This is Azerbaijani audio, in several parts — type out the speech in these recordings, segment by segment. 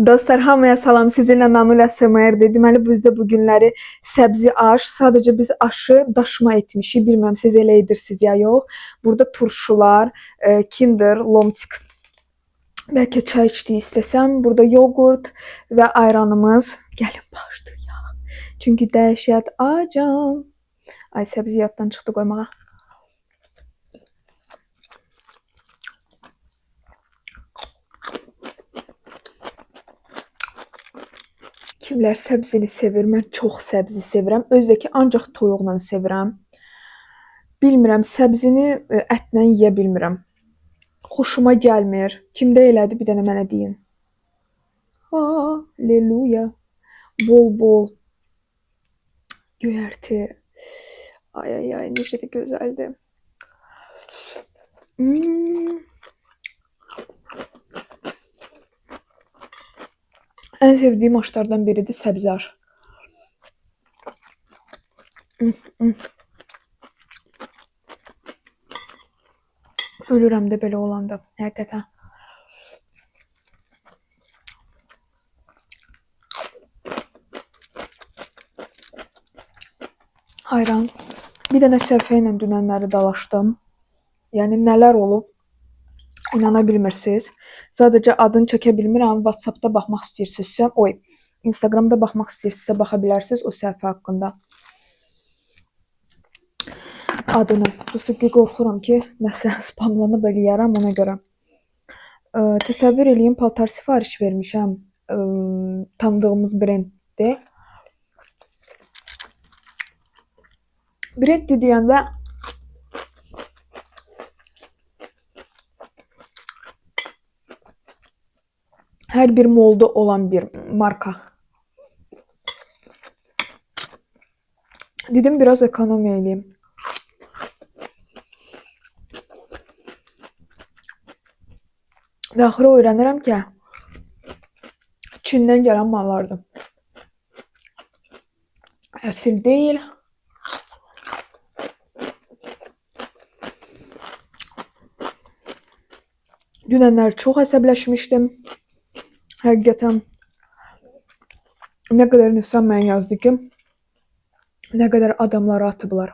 Dostlar, hamıya salam. Sizinlə Nanul SMR-dir. Deməli, bizdə bu günləri səbzi aş. Sadəcə biz aşı daşıma etmişik. Bilmirəm, siz elə edirsiniz ya yox. Burada turşular, kinder, lomtik. Bəlkə çay içdik istəsəm. Burada yoğurt və ayranımız. Gəlin başlayaq ya. Çünki dəhşət acam. Ay, səbzi yaddan çıxdı qoymağa. Kimlər səbzini sevir? Mən çox səbzi sevirəm. Özdəki ancaq toyuqla sevirəm. Bilmirəm, səbzini ətlə yeyə bilmirəm. Xoşuma gəlmir. Kimdə elədi, bir dənə mənə deyin. Halleluya. Bol-bol göyərti. Ay, necə də gözəldir. Ən sevdiyim aşlardan biridir səbzi aş. Ölürəm də belə olanda, həqiqətən. Ayran. Bir dənə səhvə ilə dünənləri dalaşdım. Yəni nələr olub, inana bilmirsiniz. Sadəcə adını çəkə bilmirəm. WhatsApp-da baxmaq istəyirsinizsə, Instagram-da baxmaq istəyirsinizsə baxa bilərsiniz o səhifə haqqında. Adını. Prosta ki, qorxuram ki, nəsə spamlanıb eləyərəm ona görə. Təsəvvür eləyin, paltar sifariş vermişəm. Tanıdığımız brenddir. Brendi deyəndə hər bir molda olan bir marka. Dedim, biraz ekonomiya eləyim. Və axırı öyrənirəm ki, Çindən gələn mallardır. Əsil deyil. Dünənlər çox əsəbləşmişdim. Həqiqətən nə qədər insan mənə yazdı ki, nə qədər adamları atıblar.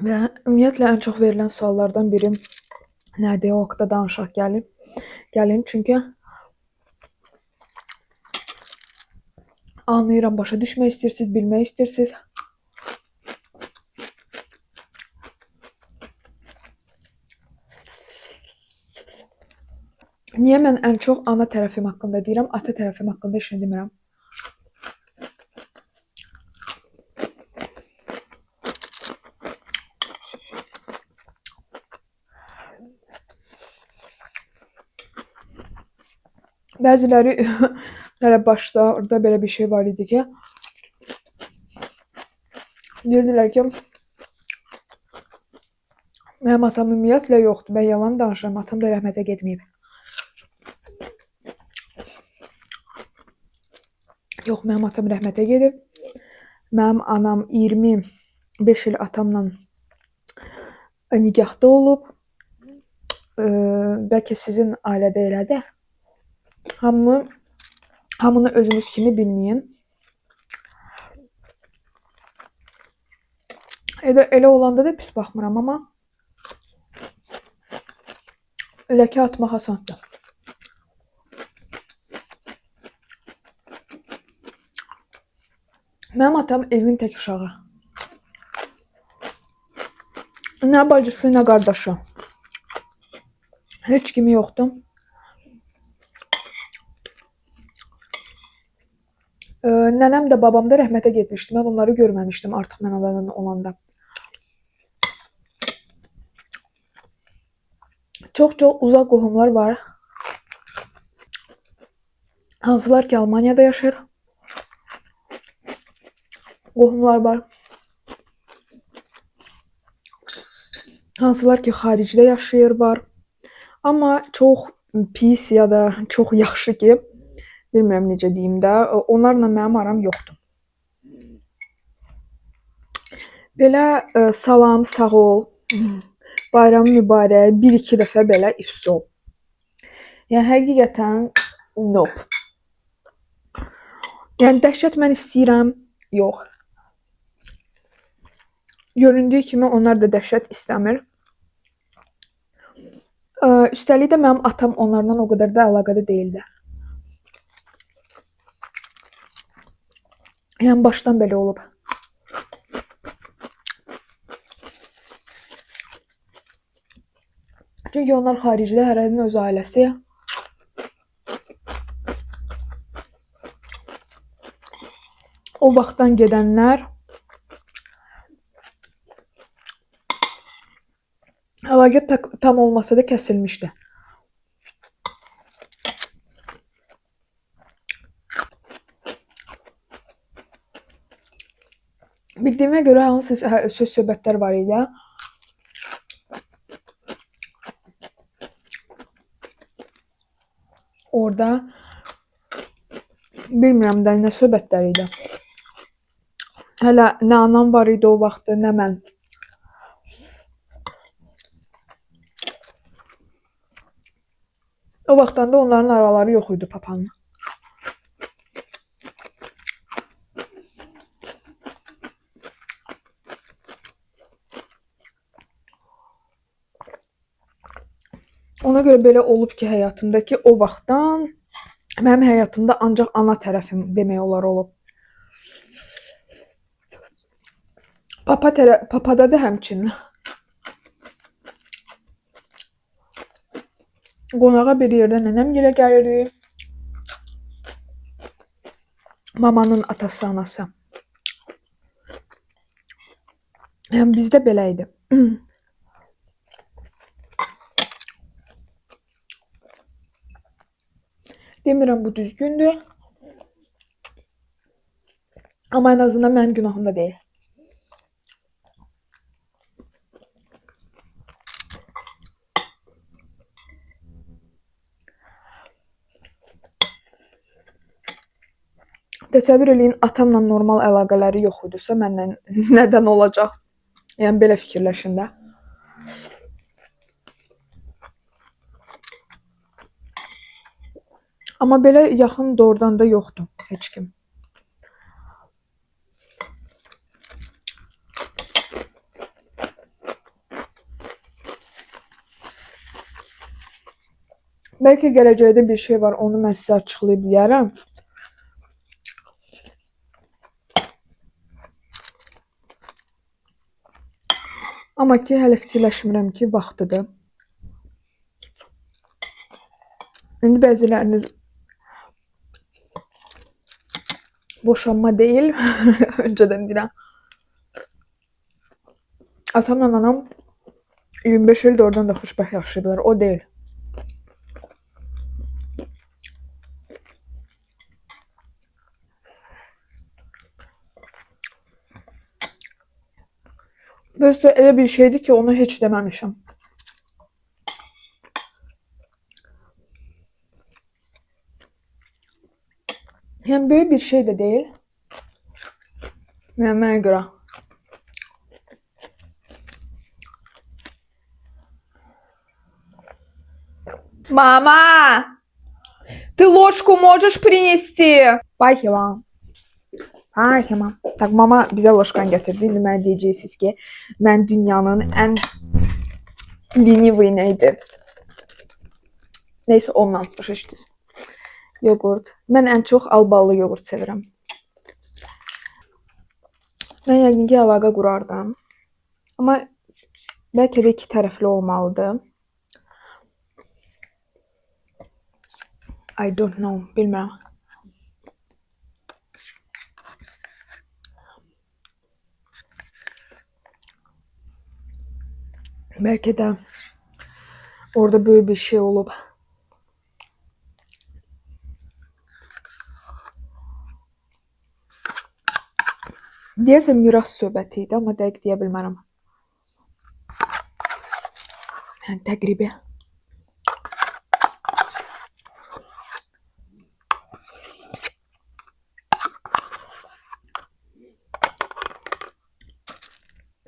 Və ümumiyyətlə ən çox verilən suallardan biri nədir? O haqda danışaq gəlin. Çünki anlayıram, başa düşmək istəyirsiniz, bilmək istəyirsiniz. Niyə mən ən çox ana tərəfim haqqında deyirəm, ata tərəfim haqqında heç nə demirəm? Bəziləri hələ başda orada belə bir şey var idi ki, deyirdilər ki, mənim atam ümumiyyətlə yoxdur. Mən yalan danışıram, atam da rəhmətə getməyib. Yox, mənim atam rəhmətə gedib. Mənim anam 25 il atamla nigahda olub. Bəlkə sizin ailədə elədir. Hamını özünüz kimi bilməyin. Elə olanda da pis baxmıram, amma ləkə atmaq asandır. Mənim atam evin tək uşağı. Nə bacısı, nə qardaşı. Heç kimi yoxdur. Nənəm də, babam da rəhmətə getmişdi. Mən onları görməmişdim artıq mən anadan olanda. Çox uzaq qohumlar var. Hansılar ki, Almaniyada yaşayır. Qohumlar var. Hansılar ki, xaricdə yaşayır var. Amma çox pis ya da çox yaxşı ki, bilmirəm necə deyim də, onlarla mənim aram yoxdur. Belə salam, sağ ol. Bayram mübarək. 1-2 dəfə belə ifs ol. Yəni həqiqətən nope. Yəni dəhşət mən istəyirəm. Yox. Göründüyü kimi onlar da dəhşət istəmir. Üstəlik də mənim atam onlarla o qədər də əlaqədə deyildi. Yəni başdan belə olub. Çünki onlar xaricdə, hərənin öz ailəsi. O vaxtdan gedənlər əlaqə tam olmasa da kəsilmişdi. Bildiyimə görə hansı söz-söhbətlər var idi. Orada bilmirəm də nə söhbətlər idi. Hələ nə anam var idi o vaxtı, nə mən. O vaxtdan da onların araları yox idi papanın. Ona görə belə olub ki, həyatımdakı o vaxtdan mənim həyatımda ancaq ana tərəfim demək olar olub. Papada da həmçinin. Qonağa bir yerdə nənəm gilə gəlirdi. Mamanın atası, anası. Yəni bizdə belə idi. Demirəm bu düzgündür. Amma ən azından mənim günahımda deyil. Təsəvvür eləyin, atamla normal əlaqələri yox idisə, məndən nədən olacaq? Yəni belə fikirləşin də. Amma belə yaxın doğrudan da yoxdur heç kim. Bəlkə gələcəkdə bir şey var, onu mən sizə açıqlayıb deyərəm. Amma ki, hələ fikirləşmirəm ki, vaxtıdır. İndi bəziləriniz boşanma deyil, öncədən deyirəm. Atamla anam 25 ildir oradan da xoşbəxt yaşayıblar, o deyil. Böyüsü elə bir şeydir ki, onu heç deməmişəm. Yəni böyük bir şey də deyil. Yəni mənə görə. Мама, ты ложку можешь принести? Пахива. Pahima. Tak, mama bizə ложкан gətirdi. İndi mənə deyəcəksiniz ki, mən dünyanın ən lenivi neydi? Neysə, ondan başa düşdünüz. Yoğurt. Mən ən çox albalı yoğurt sevirəm. Mən yəqin ki, əlaqə qurardım. Amma bəlkə də iki tərəfli olmalıdır. I don't know, bilmirəm. Bəlkə də orada böyük bir şey olub. Deyəsən miras söhbəti idi, amma dəqiq deyə bilmərəm. Yəni təqribi.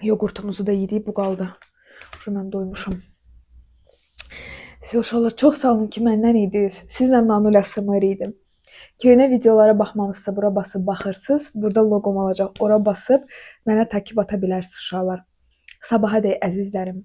Yoğurtumuzu da yedik, bu qaldı. Mən doymuşam. Siz uşaqlar çox sağ olun ki, məndən idiniz. Sizlə Nanul ASMR idim. Köhnə videolara baxmamızsa bura basıb baxırsınız. Burada loqom olacaq. Ora basıb mənə takib ata bilərsiniz uşaqlar. Sabaha dək əzizlərim.